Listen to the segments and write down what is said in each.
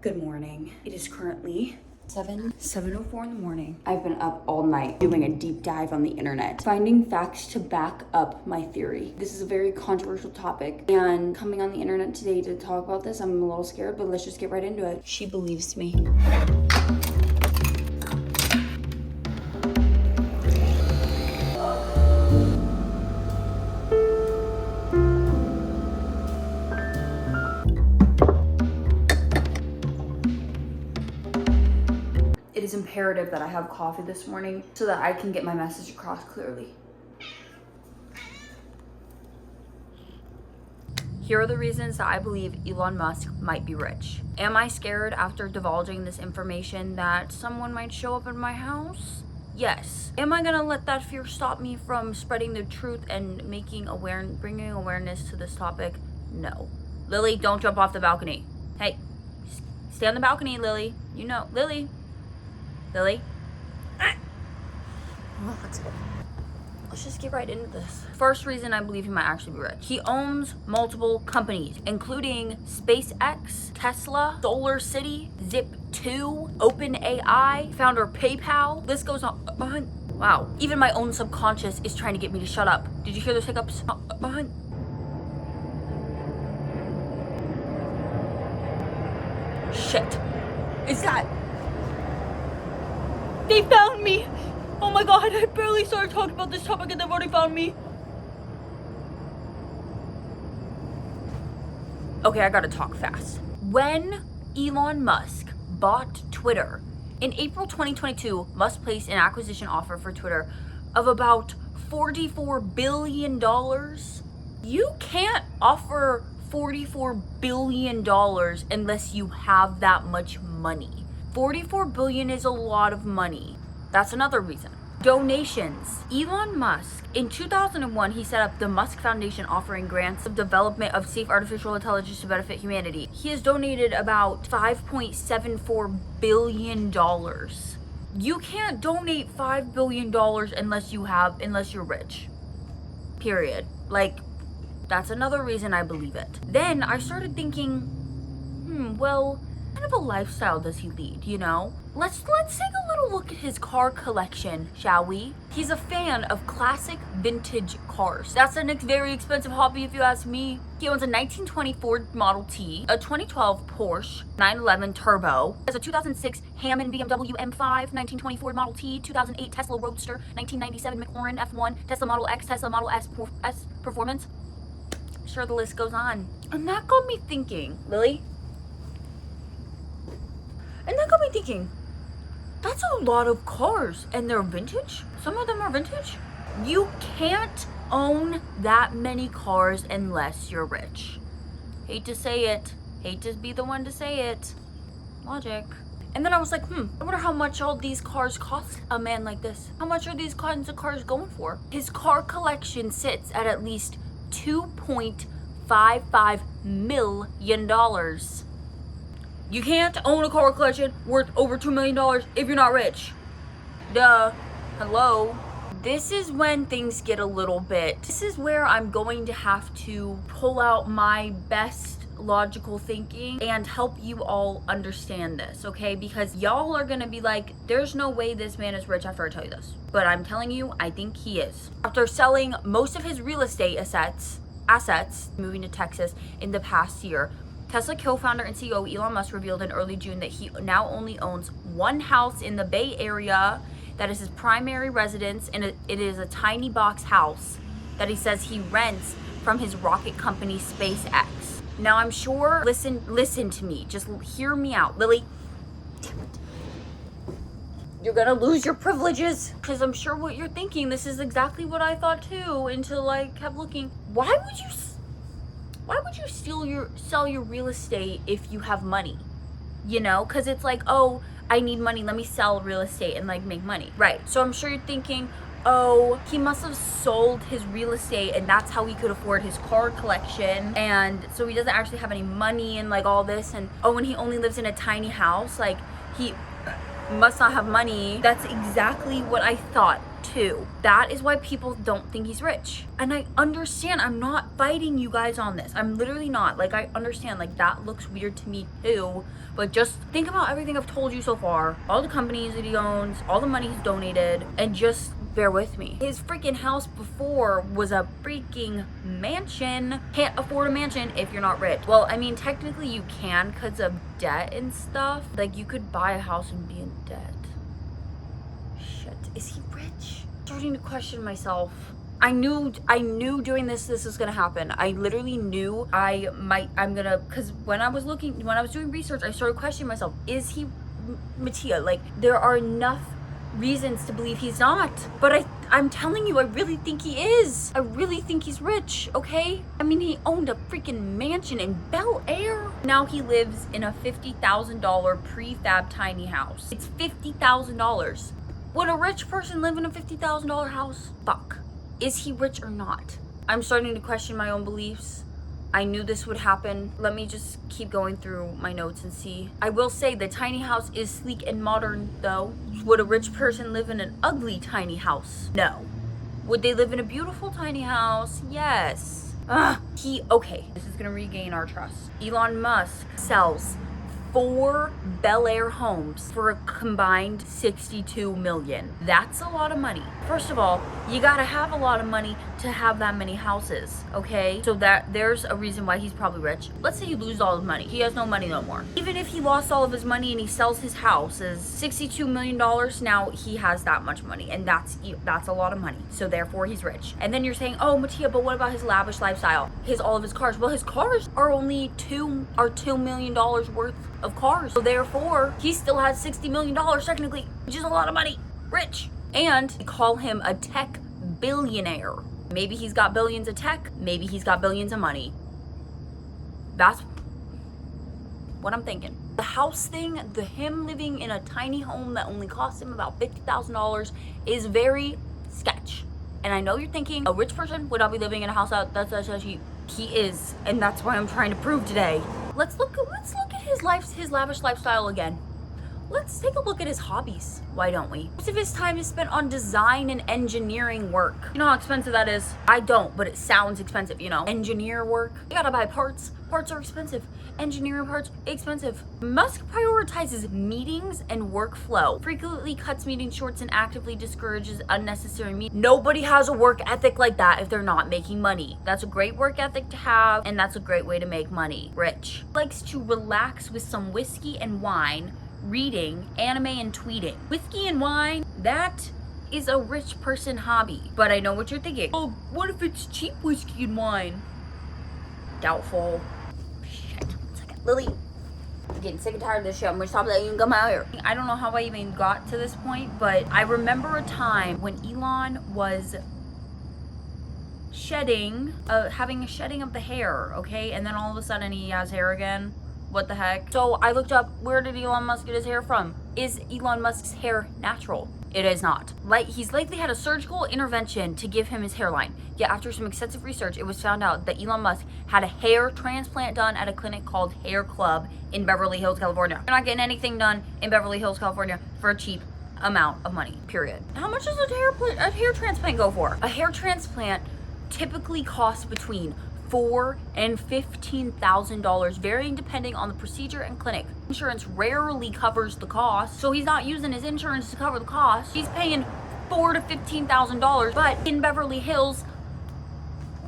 Good morning. It is currently 7:04 in the morning. I've been up all night doing a deep dive on the internet, finding facts to back up my theory. This is a very controversial topic, and coming on the internet today to talk about this, I'm a little scared, but let's just get right into it. She believes me. It is imperative that I have coffee this morning so that I can get my message across clearly. Here are the reasons that I believe Elon Musk might be rich. Am I scared after divulging this information that someone might show up in my house? Yes. Am I gonna let that fear stop me from spreading the truth and bringing awareness to this topic? No. Lily, don't jump off the balcony. Hey, stay on the balcony, Lily. You know, Lily. Well, let's just get right into this. First reason I believe he might actually be rich. He owns multiple companies, including SpaceX, Tesla, Solar City, Zip2, OpenAI, founder of PayPal. This goes on. Wow. Even my own subconscious is trying to get me to shut up. Did you hear those hiccups? Shit. Is that... They found me! Oh my god, I barely started talking about this topic and they've already found me. Okay, I gotta talk fast. When Elon Musk bought Twitter, in April 2022, Musk placed an acquisition offer for Twitter of about $44 billion. You can't offer $44 billion unless you have that much money. $44 billion is a lot of money. That's another reason. Donations. Elon Musk, in 2001, he set up the Musk Foundation, offering grants of development of safe artificial intelligence to benefit humanity. He has donated about $5.74 billion. You can't donate $5 billion unless you're rich. Period. Like, that's another reason I believe it. Then I started thinking, well, what kind of a lifestyle does he lead, you know? Let's take a little look at his car collection, shall we? He's a fan of classic vintage cars. That's a very expensive hobby if you ask me. He owns a 1920 Ford Model T, a 2012 Porsche 911 Turbo, has a 2006 Hammond BMW M5, 1920 Ford Model T, 2008 Tesla Roadster, 1997 McLaren F1, Tesla Model X, Tesla Model S Performance. Sure, the list goes on. And that got me thinking, Lily? And that got me thinking, that's a lot of cars, and they're vintage? Some of them are vintage? You can't own that many cars unless you're rich. Hate to say it. Hate to be the one to say it. Logic. And then I was like, I wonder how much all these cars cost a man like this. How much are these kinds of cars going for? His car collection sits at least $2.55 million. You can't own a car collection worth over $2 million if you're not rich. Duh. Hello. This is when things get a little bit... This is where I'm going to have to pull out my best logical thinking and help you all understand this, okay? Because y'all are gonna be like, there's no way this man is rich after I tell you this. But I'm telling you, I think he is. After selling most of his real estate assets, moving to Texas in the past year, Tesla co-founder and CEO Elon Musk revealed in early June that he now only owns one house in the Bay Area that is his primary residence, and it is a tiny box house that he says he rents from his rocket company SpaceX. Now I'm sure, listen to me, just hear me out, Lily. Damn it. You're gonna lose your privileges, because I'm sure what you're thinking, this is exactly what I thought too, until I kept looking. Why would you sell your real estate if you have money? You know, because it's like, oh, I need money, let me sell real estate and like make money. Right. So I'm sure you're thinking, oh, he must have sold his real estate and that's how he could afford his car collection, and so he doesn't actually have any money and like all this, and oh, and he only lives in a tiny house, like he must not have money. That's exactly what I thought. too. That is why people don't think he's rich. And I understand, I'm not fighting you guys on this. I'm literally not. Like, I understand, like, that looks weird to me too. But just think about everything I've told you so far. All the companies that he owns, all the money he's donated, and just bear with me. His freaking house before was a freaking mansion. Can't afford a mansion if you're not rich. Well, I mean, technically you can because of debt and stuff. Like, you could buy a house and be in debt. Shit, is he rich? I'm starting to question myself. I knew doing this was gonna happen. I literally knew because when I was doing research, I started questioning myself. Is he Mattia? Like, there are enough reasons to believe he's not. But I'm telling you, I really think he is. I really think he's rich, okay? I mean, he owned a freaking mansion in Bel Air. Now he lives in a $50,000 prefab tiny house. It's $50,000. Would a rich person live in a $50,000 house? Fuck. Is he rich or not? I'm starting to question my own beliefs. I knew this would happen. Let me just keep going through my notes and see. I will say the tiny house is sleek and modern though. Would a rich person live in an ugly tiny house? No. Would they live in a beautiful tiny house? Yes. Okay, this is gonna regain our trust. Elon Musk sells 4 Bel Air homes for a combined $62 million. That's a lot of money. First of all, you gotta have a lot of money to have that many houses, okay? So that there's a reason why he's probably rich. Let's say he loses all his money. He has no money no more. Even if he lost all of his money and he sells his house as $62 million, now he has that much money, and that's a lot of money. So therefore he's rich. And then you're saying, oh, Mattia, but what about his lavish lifestyle? All of his cars. Well, his cars are only $2 million worth of cars. So therefore, he still has $60 million technically, which is a lot of money. Rich. And they call him a tech billionaire. Maybe he's got billions of tech. Maybe he's got billions of money. That's what I'm thinking. The house thing, him living in a tiny home that only cost him about $50,000 is very sketch. And I know you're thinking a rich person would not be living in a house that's cheap. He is, and that's why I'm trying to prove today. Let's look at his lavish lifestyle again. Let's take a look at his hobbies. Why don't we? Most of his time is spent on design and engineering work. You know how expensive that is? I don't, but it sounds expensive, you know? Engineer work. You gotta buy parts. Parts are expensive. Engineering parts, expensive. Musk prioritizes meetings and workflow. Frequently cuts meetings short and actively discourages unnecessary meetings. Nobody has a work ethic like that if they're not making money. That's a great work ethic to have, and that's a great way to make money. Rich. Likes to relax with some whiskey and wine, reading, anime, and tweeting. Whiskey and wine, that is a rich person hobby. But I know what you're thinking. Oh, what if it's cheap whiskey and wine? Doubtful. Shit. One second. Lily, I'm getting sick and tired of this shit. I'm gonna stop letting you come out here. I don't know how I even got to this point, but I remember a time when Elon was having a shedding of the hair, okay? And then all of a sudden he has hair again. What the heck? So I looked up, where did Elon Musk get his hair from? Is Elon Musk's hair natural? It is not. He's likely had a surgical intervention to give him his hairline. Yet after some extensive research, it was found out that Elon Musk had a hair transplant done at a clinic called Hair Club in Beverly Hills, California. You're not getting anything done in Beverly Hills, California for a cheap amount of money, period. How much does a hair transplant go for? A hair transplant typically costs between $4,000 and $15,000, varying depending on the procedure and clinic. Insurance rarely covers the cost, so he's not using his insurance to cover the cost. He's paying $4,000 to $15,000, but in Beverly Hills,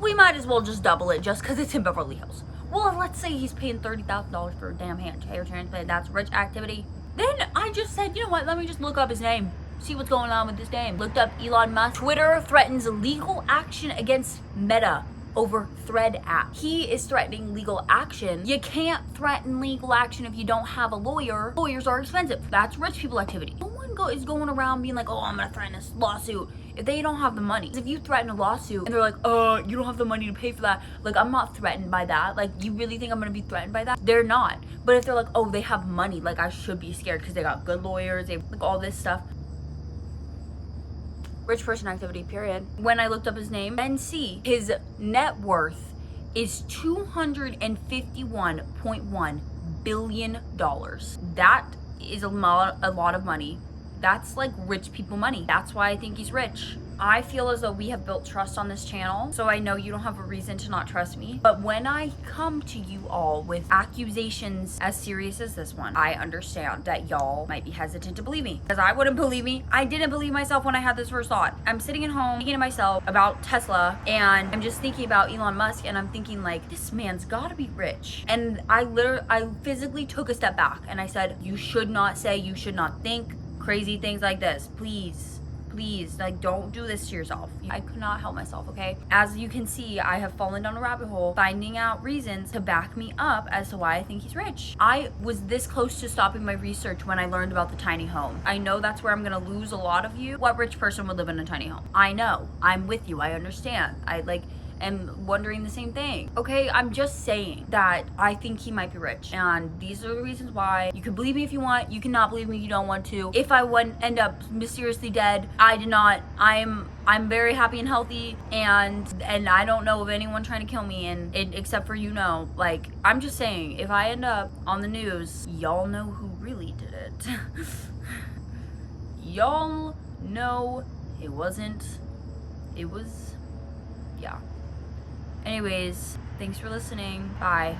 we might as well just double it just because it's in Beverly Hills. Well, let's say he's paying $30,000 for a damn hair transplant. That's rich activity. Then I just said, you know what? Let me just look up his name. See what's going on with this name. Looked up Elon Musk. Twitter threatens legal action against Meta over Thread app. He is threatening legal action. You can't threaten legal action if you don't have a lawyer. Lawyers are expensive. That's rich people activity. No one is going around being like, oh, I'm gonna threaten this lawsuit if they don't have the money. If you threaten a lawsuit and they're like, you don't have the money to pay for that, like, I'm not threatened by that. Like, you really think I'm gonna be threatened by that? They're not. But if they're like, oh, they have money, like, I should be scared because they got good lawyers, they have like all this stuff. Rich person activity, period. When I looked up his name, then see his net worth is $251.1 billion. That is a lot of money. That's like rich people money. That's why I think he's rich. I feel as though we have built trust on this channel, so I know you don't have a reason to not trust me. But when I come to you all with accusations as serious as this one, I understand that y'all might be hesitant to believe me. Because I wouldn't believe me. I didn't believe myself when I had this first thought. I'm sitting at home thinking to myself about Tesla, and I'm just thinking about Elon Musk, and I'm thinking like, this man's gotta be rich. And I physically took a step back and I said, you should not say, you should not think crazy things like this. Please, like, don't do this to yourself. I could not help myself, okay? As you can see, I have fallen down a rabbit hole finding out reasons to back me up as to why I think he's rich. I was this close to stopping my research when I learned about the tiny home. I know that's where I'm gonna lose a lot of you. What rich person would live in a tiny home? I know. I'm with you. I understand. I am wondering the same thing. Okay, I'm just saying that I think he might be rich, and these are the reasons why. You can believe me if you want, you cannot believe me if you don't want to. If I wouldn't end up mysteriously dead, I did not. I'm very happy and healthy, and I don't know of anyone trying to kill me, and except for, you know, like, I'm just saying, if I end up on the news, y'all know who really did it. Y'all know it was, yeah. Anyways, thanks for listening. Bye.